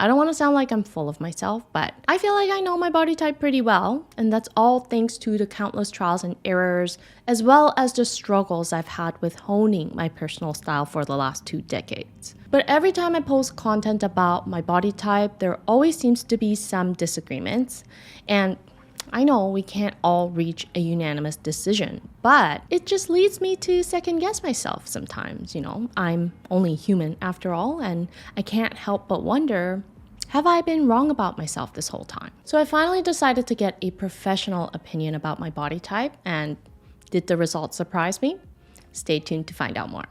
I don't want to sound like I'm full of myself, but I feel like I know my body type pretty well, and that's all thanks to the countless trials and errors, as well as the struggles I've had with honing my personal style for the last 2 decades. But every time I post content about my body type, there always seems to be some disagreements, and I know we can't all reach a unanimous decision, but it just leads me to second guess myself sometimes, I'm only human after all, and I can't help but wonder, have I been wrong about myself this whole time? So I finally decided to get a professional opinion about my body type, and did the results surprise me? Stay tuned to find out more.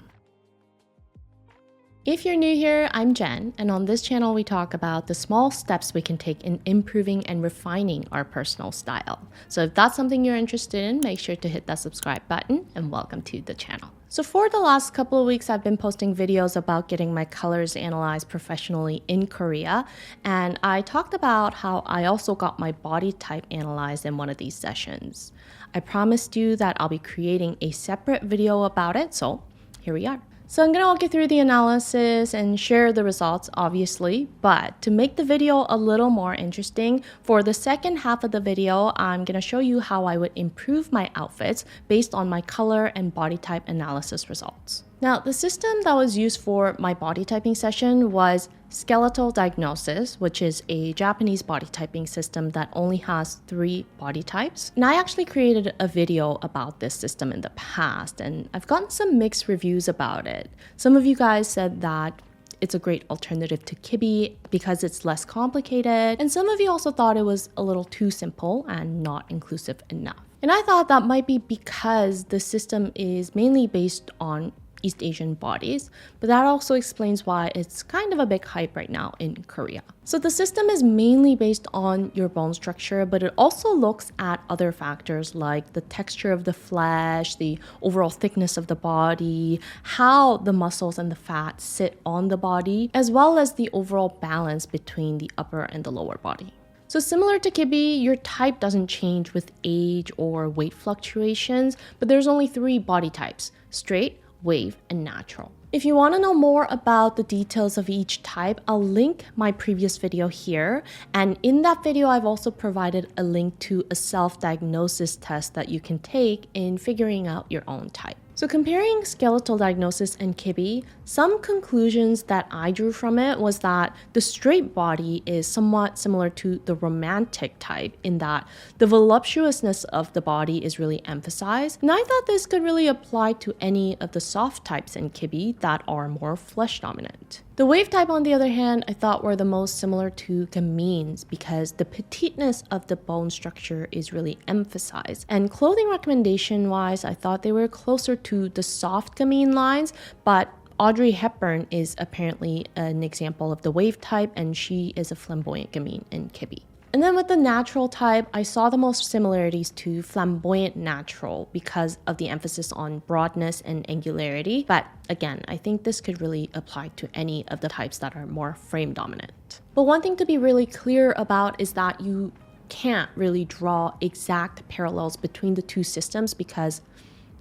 If you're new here, I'm Jen, and on this channel we talk about the small steps we can take in improving and refining our personal style. So if that's something you're interested in, make sure to hit that subscribe button, and welcome to the channel. So for the last couple of weeks, I've been posting videos about getting my colors analyzed professionally in Korea, and I talked about how I also got my body type analyzed in one of these sessions. I promised you that I'll be creating a separate video about it, so here we are. So I'm going to walk you through the analysis and share the results, obviously, but to make the video a little more interesting, for the second half of the video, I'm going to show you how I would improve my outfits based on my color and body type analysis results. Now, the system that was used for my body typing session was skeletal diagnosis, which is a Japanese body typing system that only has 3 body types. And I actually created a video about this system in the past, and I've gotten some mixed reviews about it. Some of you guys said that it's a great alternative to Kibbe because it's less complicated, and some of you also thought it was a little too simple and not inclusive enough. And I thought that might be because the system is mainly based on East Asian bodies, but that also explains why it's kind of a big hype right now in Korea. So the system is mainly based on your bone structure, but it also looks at other factors like the texture of the flesh, the overall thickness of the body, how the muscles and the fat sit on the body, as well as the overall balance between the upper and the lower body. So similar to Kibbe, your type doesn't change with age or weight fluctuations, but there's only 3 body types: straight, wave, and natural. If you want to know more about the details of each type, I'll link my previous video here. And in that video, I've also provided a link to a self-diagnosis test that you can take in figuring out your own type. So comparing skeletal diagnosis and Kibbe, some conclusions that I drew from it was that the straight body is somewhat similar to the romantic type in that the voluptuousness of the body is really emphasized. And I thought this could really apply to any of the soft types in Kibbe that are more flesh dominant. The wave type, on the other hand, I thought were the most similar to gamines because the petiteness of the bone structure is really emphasized. And clothing recommendation-wise, I thought they were closer to the soft gamine lines, but Audrey Hepburn is apparently an example of the wave type, and she is a flamboyant gamine in Kibbe. And then with the natural type, I saw the most similarities to flamboyant natural because of the emphasis on broadness and angularity. But again, I think this could really apply to any of the types that are more frame dominant. But one thing to be really clear about is that you can't really draw exact parallels between the 2 systems because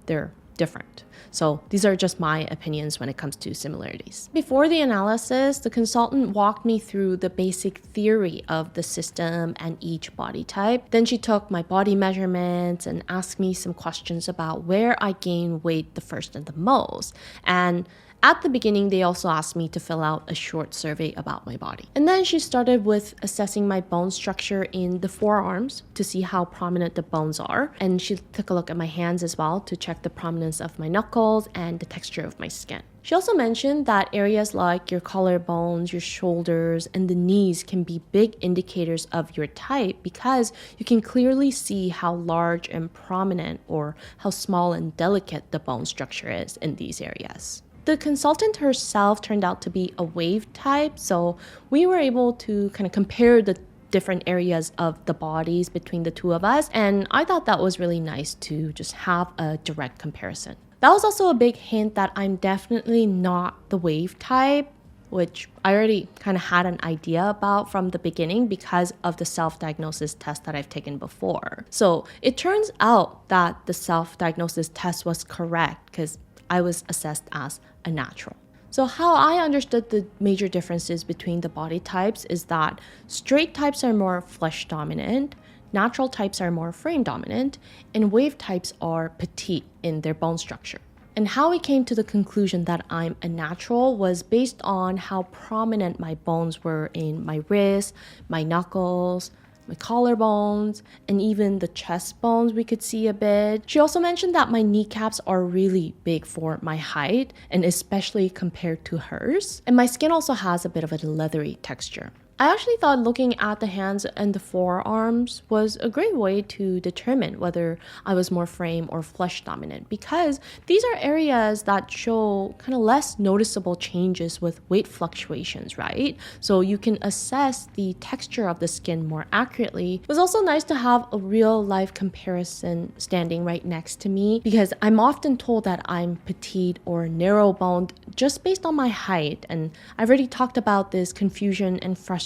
they're different. So these are just my opinions when it comes to similarities. Before the analysis, the consultant walked me through the basic theory of the system and each body type. Then she took my body measurements and asked me some questions about where I gain weight the first and the most. And at the beginning, they also asked me to fill out a short survey about my body. And then she started with assessing my bone structure in the forearms to see how prominent the bones are. And she took a look at my hands as well to check the prominence of my knuckles and the texture of my skin. She also mentioned that areas like your collarbones, your shoulders, and the knees can be big indicators of your type because you can clearly see how large and prominent or how small and delicate the bone structure is in these areas. The consultant herself turned out to be a wave type, so we were able to kind of compare the different areas of the bodies between the 2 of us, and I thought that was really nice to just have a direct comparison. That was also a big hint that I'm definitely not the wave type, which I already kind of had an idea about from the beginning because of the self-diagnosis test that I've taken before. So it turns out that the self-diagnosis test was correct because I was assessed as a natural. So how I understood the major differences between the body types is that straight types are more flesh dominant, natural types are more frame dominant, and wave types are petite in their bone structure. And how we came to the conclusion that I'm a natural was based on how prominent my bones were in my wrists, my knuckles, my collarbones, and even the chest bones we could see a bit. She also mentioned that my kneecaps are really big for my height, and especially compared to hers. And my skin also has a bit of a leathery texture. I actually thought looking at the hands and the forearms was a great way to determine whether I was more frame or flesh dominant, because these are areas that show kind of less noticeable changes with weight fluctuations, right? So you can assess the texture of the skin more accurately. It was also nice to have a real life comparison standing right next to me, because I'm often told that I'm petite or narrow boned just based on my height, and I've already talked about this confusion and frustration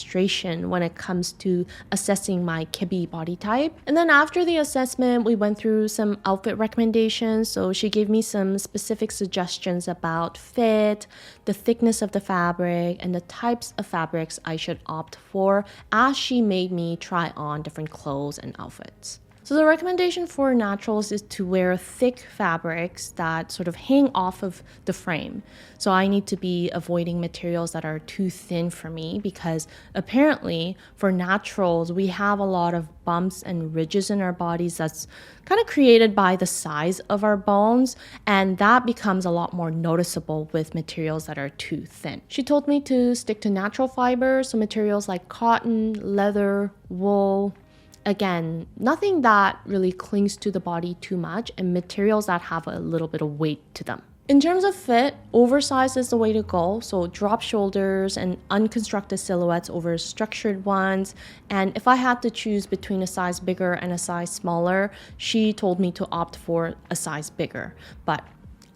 when it comes to assessing my Kibbe body type. And then after the assessment, we went through some outfit recommendations. So she gave me some specific suggestions about fit, the thickness of the fabric, and the types of fabrics I should opt for as she made me try on different clothes and outfits. So the recommendation for naturals is to wear thick fabrics that sort of hang off of the frame. So I need to be avoiding materials that are too thin for me, because apparently for naturals, we have a lot of bumps and ridges in our bodies that's kind of created by the size of our bones, and that becomes a lot more noticeable with materials that are too thin. She told me to stick to natural fibers, so materials like cotton, leather, wool. Again, nothing that really clings to the body too much, and materials that have a little bit of weight to them. In terms of fit, oversized is the way to go. So drop shoulders and unconstructed silhouettes over structured ones. And if I had to choose between a size bigger and a size smaller, she told me to opt for a size bigger. But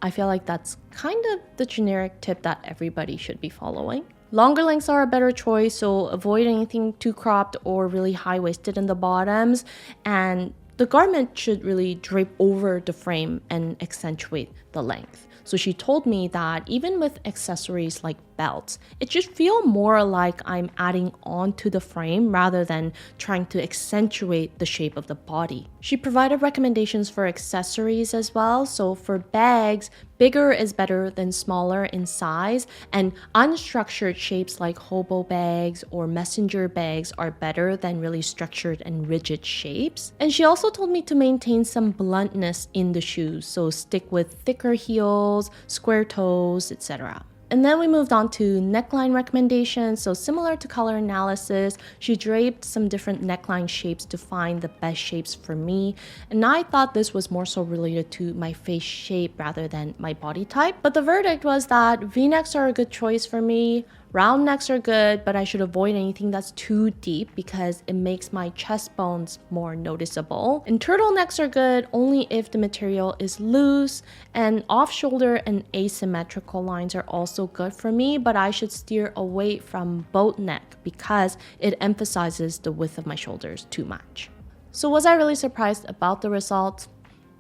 I feel like that's kind of the generic tip that everybody should be following. Longer lengths are a better choice, so avoid anything too cropped or really high-waisted in the bottoms, and the garment should really drape over the frame and accentuate the length. So she told me that even with accessories like belts, it should feel more like I'm adding on to the frame rather than trying to accentuate the shape of the body. She provided recommendations for accessories as well. So for bags, bigger is better than smaller in size, and unstructured shapes like hobo bags or messenger bags are better than really structured and rigid shapes. And she also told me to maintain some bluntness in the shoes, so stick with thicker heels, square toes, etc. And then we moved on to neckline recommendations. So similar to color analysis, she draped some different neckline shapes to find the best shapes for me. And I thought this was more so related to my face shape rather than my body type. But the verdict was that V-necks are a good choice for me. Round necks are good, but I should avoid anything that's too deep because it makes my chest bones more noticeable. And turtlenecks are good only if the material is loose, and off-shoulder and asymmetrical lines are also good for me, but I should steer away from boat neck because it emphasizes the width of my shoulders too much. So was I really surprised about the results?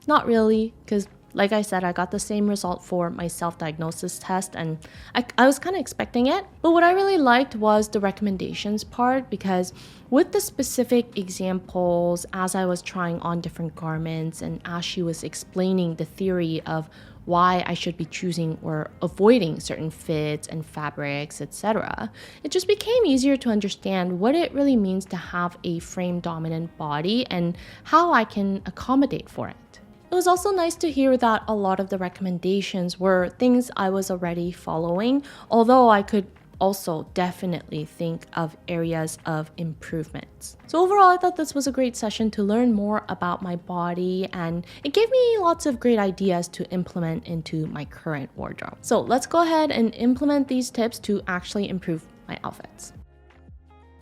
Not really, because like I said, I got the same result for my self-diagnosis test, and I was kind of expecting it. But what I really liked was the recommendations part, because with the specific examples, as I was trying on different garments and as she was explaining the theory of why I should be choosing or avoiding certain fits and fabrics, etc., it just became easier to understand what it really means to have a frame-dominant body and how I can accommodate for it. It was also nice to hear that a lot of the recommendations were things I was already following, although I could also definitely think of areas of improvements. So overall, I thought this was a great session to learn more about my body, and it gave me lots of great ideas to implement into my current wardrobe. So let's go ahead and implement these tips to actually improve my outfits.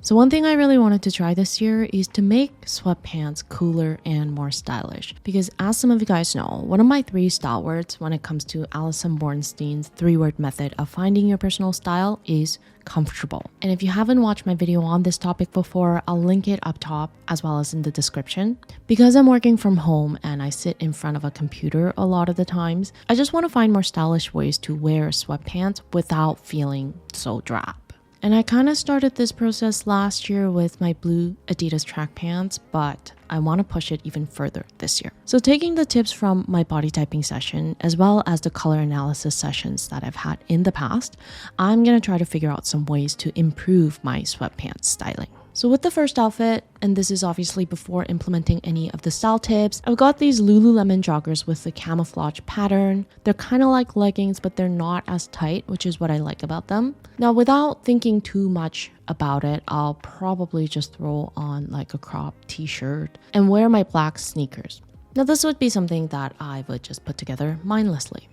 So one thing I really wanted to try this year is to make sweatpants cooler and more stylish, because as some of you guys know, one of my 3 stalwarts when it comes to Allison Bornstein's 3-word method of finding your personal style is comfortable. And if you haven't watched my video on this topic before, I'll link it up top as well as in the description. Because I'm working from home and I sit in front of a computer a lot of the times, I just want to find more stylish ways to wear sweatpants without feeling so drab. And I kind of started this process last year with my blue Adidas track pants, but I want to push it even further this year. So taking the tips from my body typing session, as well as the color analysis sessions that I've had in the past, I'm going to try to figure out some ways to improve my sweatpants styling. So with the first outfit, and this is obviously before implementing any of the style tips, I've got these Lululemon joggers with the camouflage pattern. They're kind of like leggings, but they're not as tight, which is what I like about them. Now, without thinking too much about it, I'll probably just throw on like a crop t-shirt and wear my black sneakers. Now, this would be something that I would just put together mindlessly.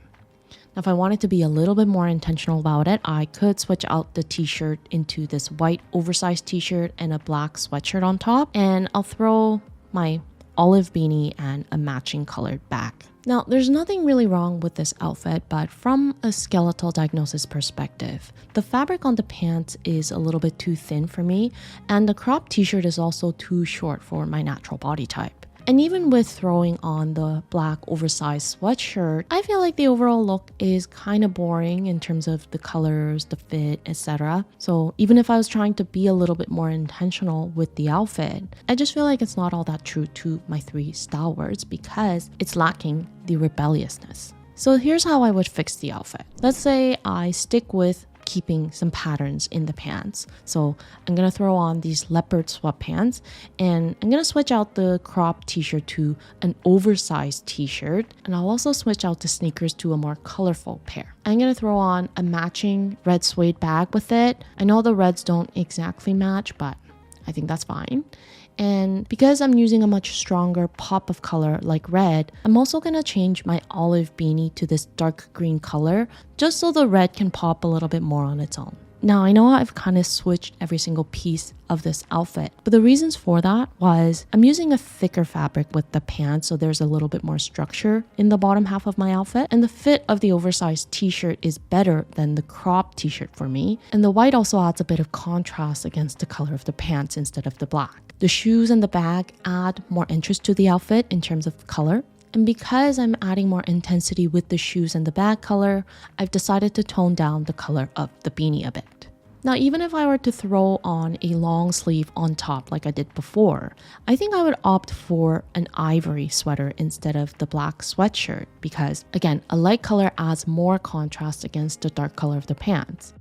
Now, if I wanted to be a little bit more intentional about it, I could switch out the t-shirt into this white oversized t-shirt and a black sweatshirt on top, and I'll throw my olive beanie and a matching colored bag. Now, there's nothing really wrong with this outfit, but from a skeletal diagnosis perspective, the fabric on the pants is a little bit too thin for me, and the crop t-shirt is also too short for my natural body type. And even with throwing on the black oversized sweatshirt, I feel like the overall look is kind of boring in terms of the colors, the fit, etc. So even if I was trying to be a little bit more intentional with the outfit, I just feel like it's not all that true to my 3 stalwarts because it's lacking the rebelliousness. So here's how I would fix the outfit. Let's say I stick with keeping some patterns in the pants. So I'm gonna throw on these leopard sweatpants, and I'm gonna switch out the crop t-shirt to an oversized t-shirt, and I'll also switch out the sneakers to a more colorful pair. I'm gonna throw on a matching red suede bag with it. I know the reds don't exactly match, but I think that's fine. And because I'm using a much stronger pop of color like red, I'm also gonna change my olive beanie to this dark green color just so the red can pop a little bit more on its own. Now, I know I've kind of switched every single piece of this outfit, but the reasons for that was I'm using a thicker fabric with the pants, so there's a little bit more structure in the bottom half of my outfit, and the fit of the oversized t-shirt is better than the crop t-shirt for me, and the white also adds a bit of contrast against the color of the pants instead of the black. The shoes and the bag add more interest to the outfit in terms of color. And because I'm adding more intensity with the shoes and the bag color, I've decided to tone down the color of the beanie a bit. Now, even if I were to throw on a long sleeve on top like I did before, I think I would opt for an ivory sweater instead of the black sweatshirt because, again, a light color adds more contrast against the dark color of the pants.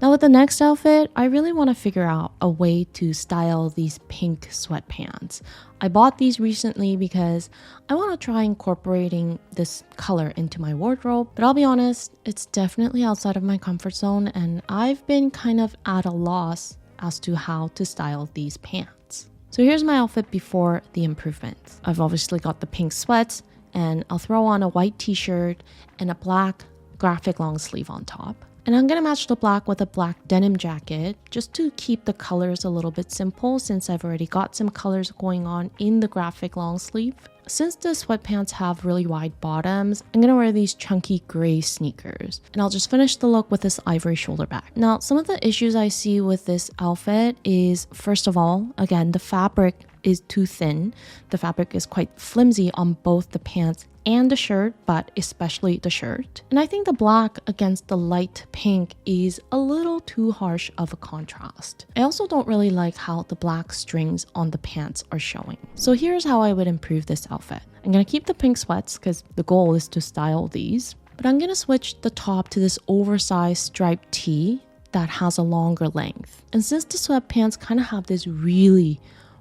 Now with the next outfit, I really want to figure out a way to style these pink sweatpants. I bought these recently because I want to try incorporating this color into my wardrobe, but I'll be honest, it's definitely outside of my comfort zone and I've been kind of at a loss as to how to style these pants. So here's my outfit before the improvements. I've obviously got the pink sweats and I'll throw on a white t-shirt and a black graphic long sleeve on top. And I'm gonna match the black with a black denim jacket just to keep the colors a little bit simple since I've already got some colors going on in the graphic long sleeve. Since the sweatpants have really wide bottoms, I'm gonna wear these chunky gray sneakers. And I'll just finish the look with this ivory shoulder bag. Now, some of the issues I see with this outfit is, first of all, again, the fabric is too thin. The fabric is quite flimsy on both the pants and the shirt, but especially the shirt. And I think the black against the light pink is a little too harsh of a contrast. I also don't really like how the black strings on the pants are showing. So here's how I would improve this outfit. I'm gonna keep the pink sweats because the goal is to style these, but I'm gonna switch the top to this oversized striped tee that has a longer length. And since the sweatpants kind of have this really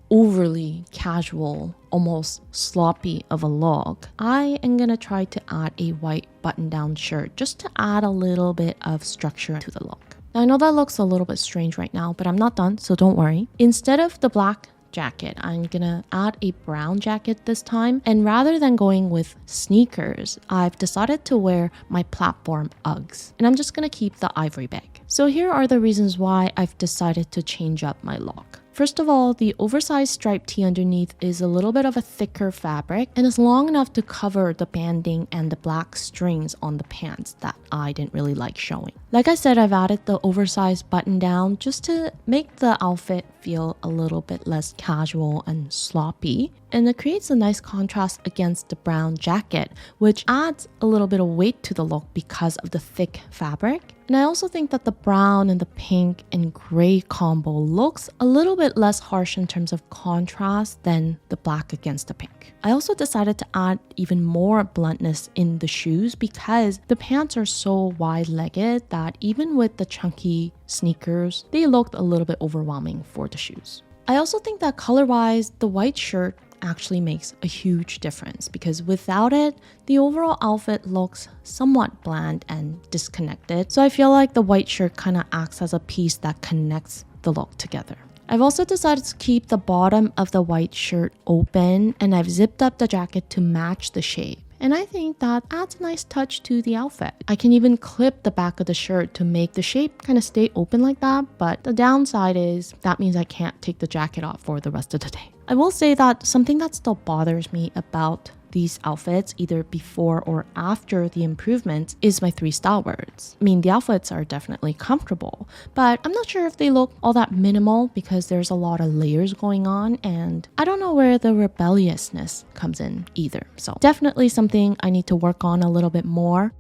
overly casual, almost sloppy of a look, I am gonna try to add a white button-down shirt just to add a little bit of structure to the look. Now, I know that looks a little bit strange right now, but I'm not done, so don't worry. Instead of the black jacket, I'm gonna add a brown jacket this time, and rather than going with sneakers, I've decided to wear my platform Uggs, and I'm just gonna keep the ivory bag. So here are the reasons why I've decided to change up my look. First of all, the oversized striped tee underneath is a little bit of a thicker fabric and is long enough to cover the banding and the black strings on the pants that I didn't really like showing. Like I said, I've added the oversized button down just to make the outfit feel a little bit less casual and sloppy. And it creates a nice contrast against the brown jacket, which adds a little bit of weight to the look because of the thick fabric. And I also think that the brown and the pink and gray combo looks a little bit less harsh in terms of contrast than the black against the pink. I also decided to add even more bluntness in the shoes because the pants are so wide-legged that even with the chunky sneakers, they looked a little bit overwhelming for the shoes. I also think that color-wise, the white shirt actually makes a huge difference because without it, the overall outfit looks somewhat bland and disconnected. So I feel like the white shirt kind of acts as a piece that connects the look together. I've also decided to keep the bottom of the white shirt open and I've zipped up the jacket to match the shape. And I think that adds a nice touch to the outfit. I can even clip the back of the shirt to make the shape kind of stay open like that, but the downside is that means I can't take the jacket off for the rest of the day. I will say that something that still bothers me about these outfits, either before or after the improvements, is my 3 style words. I mean, the outfits are definitely comfortable, but I'm not sure if they look all that minimal because there's a lot of layers going on and I don't know where the rebelliousness comes in either. So definitely something I need to work on a little bit more.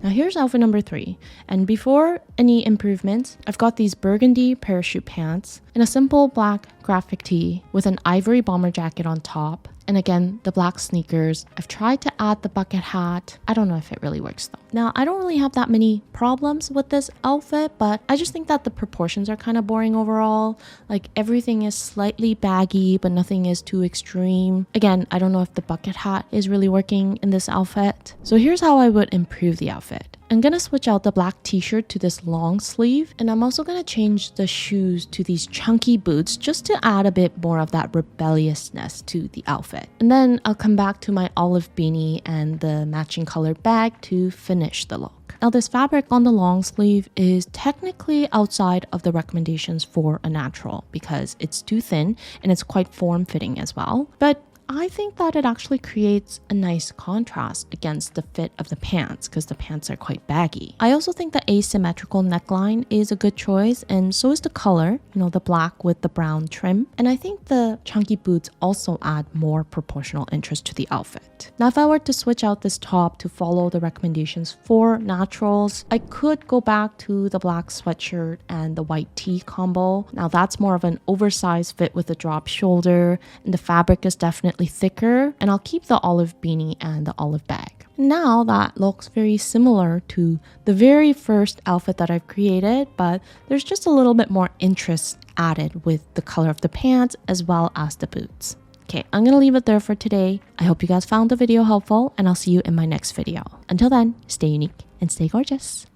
Now here's outfit number 3, and before any improvements, I've got these burgundy parachute pants and a simple black graphic tee with an ivory bomber jacket on top. And again, the black sneakers. I've tried to add the bucket hat. I don't know if it really works though. Now, I don't really have that many problems with this outfit, but I just think that the proportions are kind of boring overall. Like everything is slightly baggy, but nothing is too extreme. Again, I don't know if the bucket hat is really working in this outfit. So here's how I would improve the outfit. I'm gonna switch out the black t-shirt to this long sleeve, and I'm also gonna change the shoes to these chunky boots just to add a bit more of that rebelliousness to the outfit. And then I'll come back to my olive beanie and the matching color bag to finish the look. Now this fabric on the long sleeve is technically outside of the recommendations for a natural because it's too thin and it's quite form-fitting as well. But I think that it actually creates a nice contrast against the fit of the pants because the pants are quite baggy. I also think the asymmetrical neckline is a good choice, and so is the color, the black with the brown trim. And I think the chunky boots also add more proportional interest to the outfit. Now, if I were to switch out this top to follow the recommendations for naturals, I could go back to the black sweatshirt and the white tee combo. Now that's more of an oversized fit with a drop shoulder, and the fabric is definitely thicker, and I'll keep the olive beanie and the olive bag. Now that looks very similar to the very first outfit that I've created, but there's just a little bit more interest added with the color of the pants as well as the boots. Okay, I'm gonna leave it there for today. I hope you guys found the video helpful, and I'll see you in my next video. Until then, stay unique and stay gorgeous.